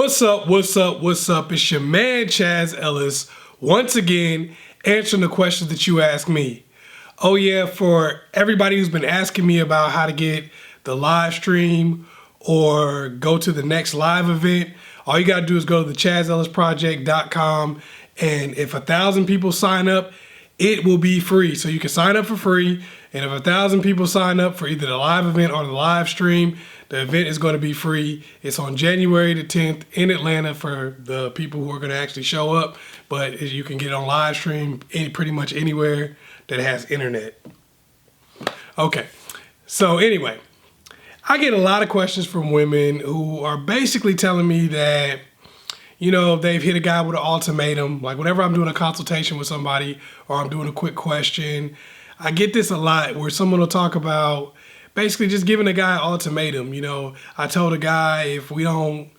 What's up, what's up, what's up? It's your man, Chaz once again, answering the questions that you asked me. Oh yeah, for everybody who's been asking me about how to get the live stream or go to the next live event, all you gotta do is go to the askchazzellisproject.com, and if 1,000 people sign up, it will be free. So you can sign up for free, and if 1,000 people sign up for either the live event or the live stream, the event is going to be free. It's on January the 10th in Atlanta for the people who are going to actually show up, but you can get it on live stream pretty much anywhere that has internet. Okay, so anyway, I get a lot of questions from women who are basically telling me that, you know, they've hit a guy with an ultimatum. Like whenever I'm doing a consultation with somebody or I'm doing a quick question, I get this a lot where someone will talk about basically just giving a guy an ultimatum. You know, I told a guy if we don't,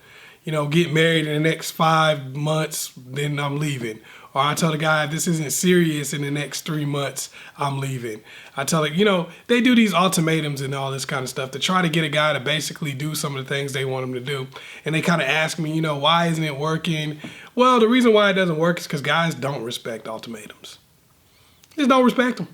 you know, get married in the next 5 months, then I'm leaving. Or I tell the guy if this isn't serious in the next 3 months, I'm leaving. I tell it, you know, they do these ultimatums and all this kind of stuff to try to get a guy to basically do some of the things they want him to do. And they kind of ask me, you know, why isn't it working? Well, the reason why it doesn't work is because guys don't respect ultimatums. Just don't respect them.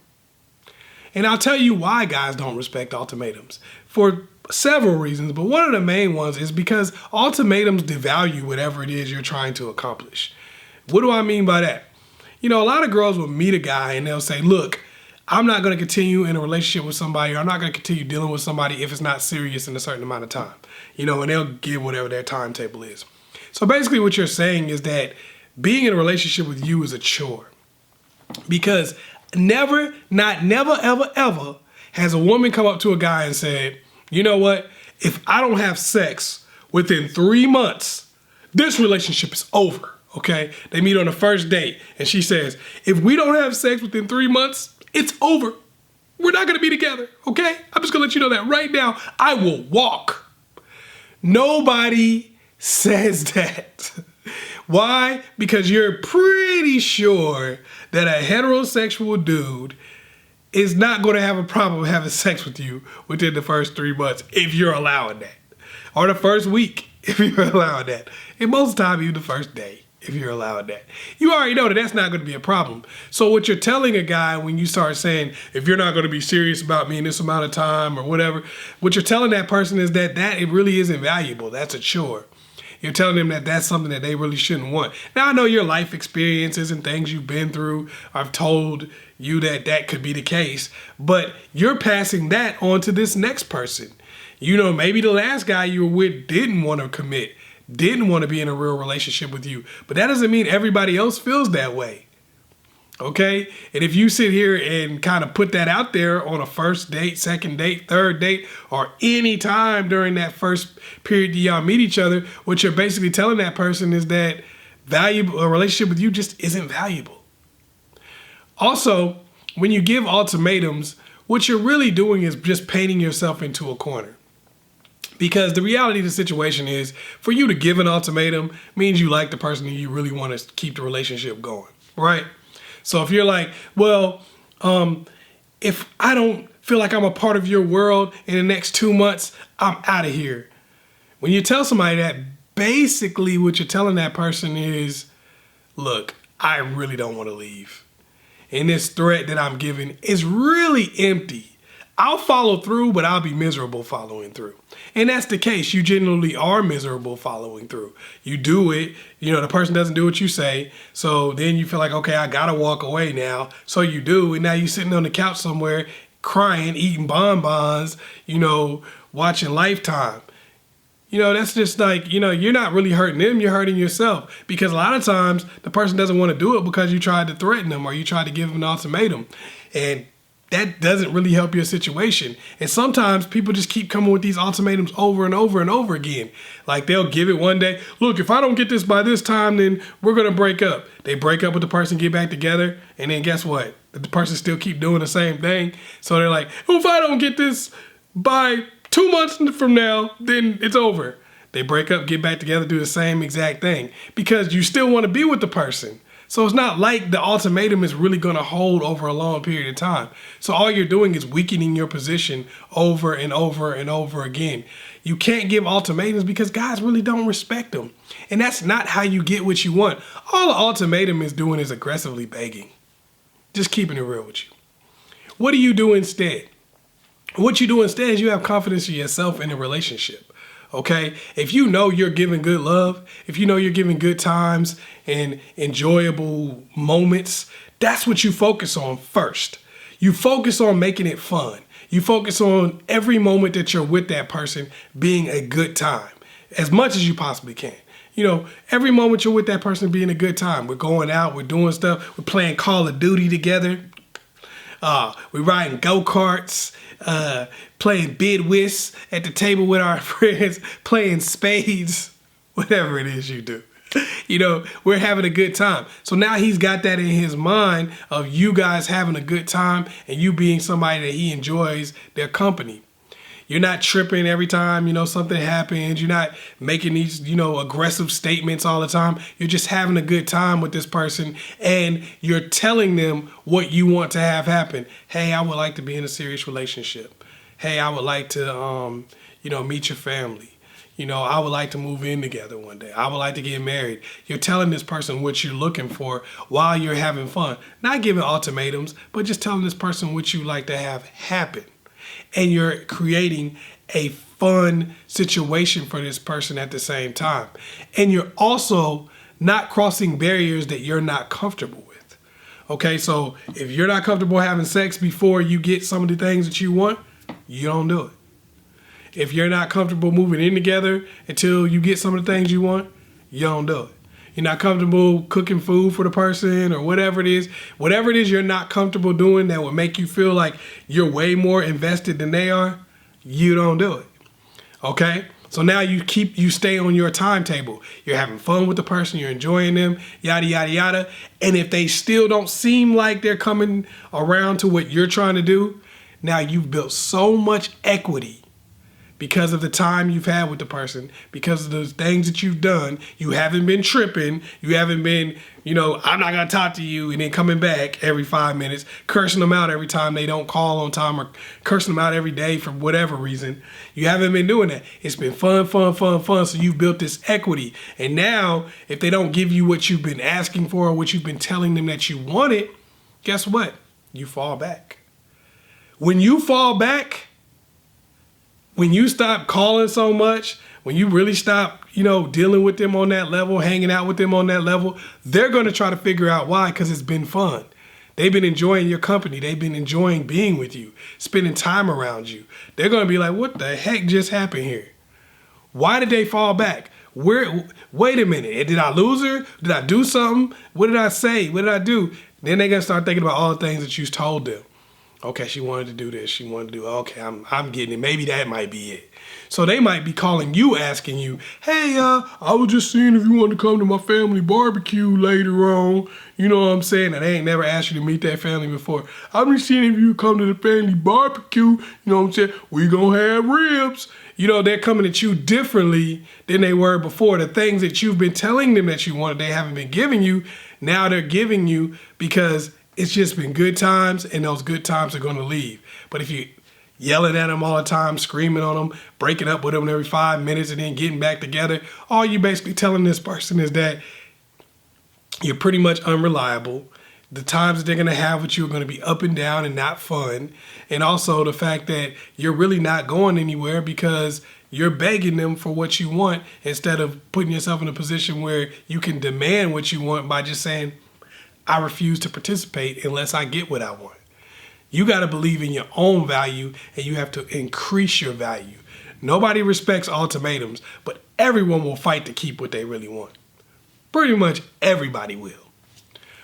And I'll tell you why guys don't respect ultimatums. For several reasons, but one of the main ones is because ultimatums devalue whatever it is you're trying to accomplish. What do I mean by that? You know, a lot of girls will meet a guy and they'll say, look, I'm not going to continue in a relationship with somebody, or I'm not going to continue dealing with somebody if it's not serious in a certain amount of time. You know, and they'll give whatever their timetable is. So basically what you're saying is that being in a relationship with you is a chore. Because never, ever has a woman come up to a guy and said, you know what, if I don't have sex within 3 months, this relationship is over, okay? They meet on the first date and she says, if we don't have sex within 3 months, it's over. We're not gonna be together, okay? I'm just gonna let you know that right now. I will walk. Nobody says that. Why? Because you're pretty sure that a heterosexual dude is not going to have a problem having sex with you within the first 3 months if you're allowing that. Or the first week if you're allowing that. And most of the time, even the first day if you're allowing that. You already know that that's not going to be a problem. So what you're telling a guy when you start saying, if you're not going to be serious about me in this amount of time or whatever, what you're telling that person is that it really isn't valuable. That's a chore. You're telling them that that's something that they really shouldn't want. Now, I know your life experiences and things you've been through. I've told you that that could be the case, but you're passing that on to this next person. You know, maybe the last guy you were with didn't want to commit, didn't want to be in a real relationship with you, but that doesn't mean everybody else feels that way. Okay? And if you sit here and kind of put that out there on a first date, second date, third date, or any time during that first period that y'all meet each other, what you're basically telling that person is that a relationship with you just isn't valuable. Also, when you give ultimatums, what you're really doing is just painting yourself into a corner. Because the reality of the situation is, for you to give an ultimatum means you like the person and you really want to keep the relationship going, right? So if you're like, well, if I don't feel like I'm a part of your world in the next 2 months, I'm out of here. When you tell somebody that, basically what you're telling that person is, look, I really don't want to leave. And this threat that I'm giving is really empty. I'll follow through, but I'll be miserable following through. And that's the case. You genuinely are miserable following through. You do it, you know, the person doesn't do what you say. So then you feel like, okay, I gotta walk away now. So you do, and now you're sitting on the couch somewhere crying, eating bonbons, you know, watching Lifetime. You know, that's just like, you know, you're not really hurting them, you're hurting yourself. Because a lot of times the person doesn't want to do it because you tried to threaten them or you tried to give them an ultimatum. And that doesn't really help your situation. And sometimes people just keep coming with these ultimatums over and over and over again. Like they'll give it one day, look, if I don't get this by this time, then we're going to break up. They break up with the person, get back together, and then guess what? The person still keep doing the same thing. So they're like, oh, if I don't get this by 2 months from now, then it's over. They break up, get back together, do the same exact thing because you still want to be with the person. So it's not like the ultimatum is really going to hold over a long period of time. So all you're doing is weakening your position over and over and over again. You can't give ultimatums because guys really don't respect them. And that's not how you get what you want. All the ultimatum is doing is aggressively begging. Just keeping it real with you. What do you do instead? What you do instead is you have confidence in yourself in a relationship. Okay, if you know you're giving good love, if you know you're giving good times and enjoyable moments, that's what you focus on first. You focus on making it fun. You focus on every moment that you're with that person being a good time as much as you possibly can. You know, every moment you're with that person being a good time. We're going out, we're doing stuff, we're playing Call of Duty together. We're riding go-karts, playing bid whist at the table with our friends, playing spades, whatever it is you do. You know, we're having a good time. So now he's got that in his mind of you guys having a good time and you being somebody that he enjoys their company. You're not tripping every time, you know, something happens. You're not making these, you know, aggressive statements all the time. You're just having a good time with this person and you're telling them what you want to have happen. Hey, I would like to be in a serious relationship. Hey, I would like to, you know, meet your family. You know, I would like to move in together one day. I would like to get married. You're telling this person what you're looking for while you're having fun. Not giving ultimatums, but just telling this person what you like to have happen. And you're creating a fun situation for this person at the same time. And you're also not crossing barriers that you're not comfortable with. Okay, so if you're not comfortable having sex before you get some of the things that you want, you don't do it. If you're not comfortable moving in together until you get some of the things you want, you don't do it. You're not comfortable cooking food for the person or whatever it is you're not comfortable doing that would make you feel like you're way more invested than they are, you don't do it. Okay? So now you stay on your timetable. You're having fun with the person, you're enjoying them, yada, yada, yada. And if they still don't seem like they're coming around to what you're trying to do, now you've built so much equity because of the time you've had with the person, because of the things that you've done. You haven't been tripping. You haven't been, you know, I'm not going to talk to you, and then coming back every 5 minutes, cursing them out every time they don't call on time, or cursing them out every day for whatever reason. You haven't been doing that. It's been fun, fun, fun, fun. So you've built this equity. And now if they don't give you what you've been asking for or what you've been telling them that you wanted, guess what? You fall back. When you fall back, when you stop calling so much, when you really stop, you know, dealing with them on that level, hanging out with them on that level, they're going to try to figure out why, because it's been fun. They've been enjoying your company. They've been enjoying being with you, spending time around you. They're going to be like, what the heck just happened here? Why did they fall back? Wait a minute. Did I lose her? Did I do something? What did I say? What did I do? Then they're going to start thinking about all the things that you told them. Okay, she wanted to do this. She wanted to do, okay, I'm getting it. Maybe that might be it. So they might be calling you, asking you, hey, I was just seeing if you want to come to my family barbecue later on. You know what I'm saying? And they ain't never asked you to meet that family before. I'm just seeing if you come to the family barbecue. You know what I'm saying? We gonna have ribs. You know, they're coming at you differently than they were before. The things that you've been telling them that you wanted, they haven't been giving you. Now they're giving you because it's just been good times, and those good times are going to leave. But if you yelling at them all the time, screaming on them, breaking up with them every 5 minutes and then getting back together, all you basically telling this person is that you're pretty much unreliable. The times that they're going to have with you are going to be up and down and not fun. And also the fact that you're really not going anywhere because you're begging them for what you want instead of putting yourself in a position where you can demand what you want by just saying, I refuse to participate unless I get what I want. You got to believe in your own value, and you have to increase your value. Nobody respects ultimatums, but everyone will fight to keep what they really want. Pretty much everybody will.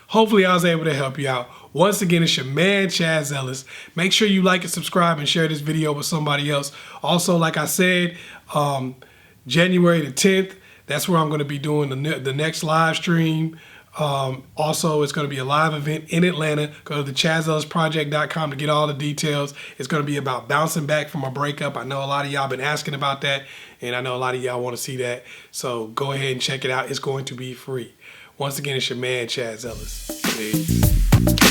Hopefully I was able to help you out. Once again, it's your man, Chazzellis. Make sure you like and subscribe and share this video with somebody else. Also, like I said, January the 10th, that's where I'm going to be doing the next live stream. Also, it's going to be a live event in Atlanta. Go to thechazzellisproject.com to get all the details. It's going to be about bouncing back from a breakup. I know a lot of y'all been asking about that, and I know a lot of y'all want to see that. So go ahead and check it out. It's going to be free. Once again, it's your man, Chaz Ellis. Peace.